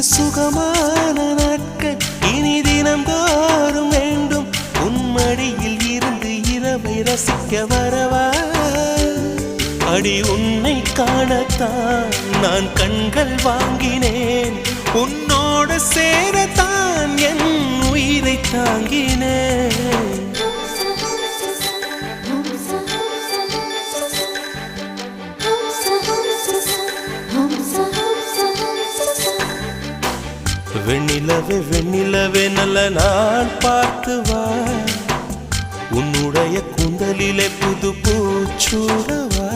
சுகமான நாட்கள் இனி தினம்தோறும் வேண்டும். உன்மடியில் இருந்து இரவை ரசிக்க வரவா? அடி உன்னை காணத்தான் நான் கண்கள் வாங்கினேன். உன்னோட சேரத்தான் என் உயிரை தாங்கினேன். வெண்ணிலவே வெண்ணிலவே நல்ல நாள் பார்த்து வா. உன்னுடைய கூந்தலிலே புது பூச்சூடவா.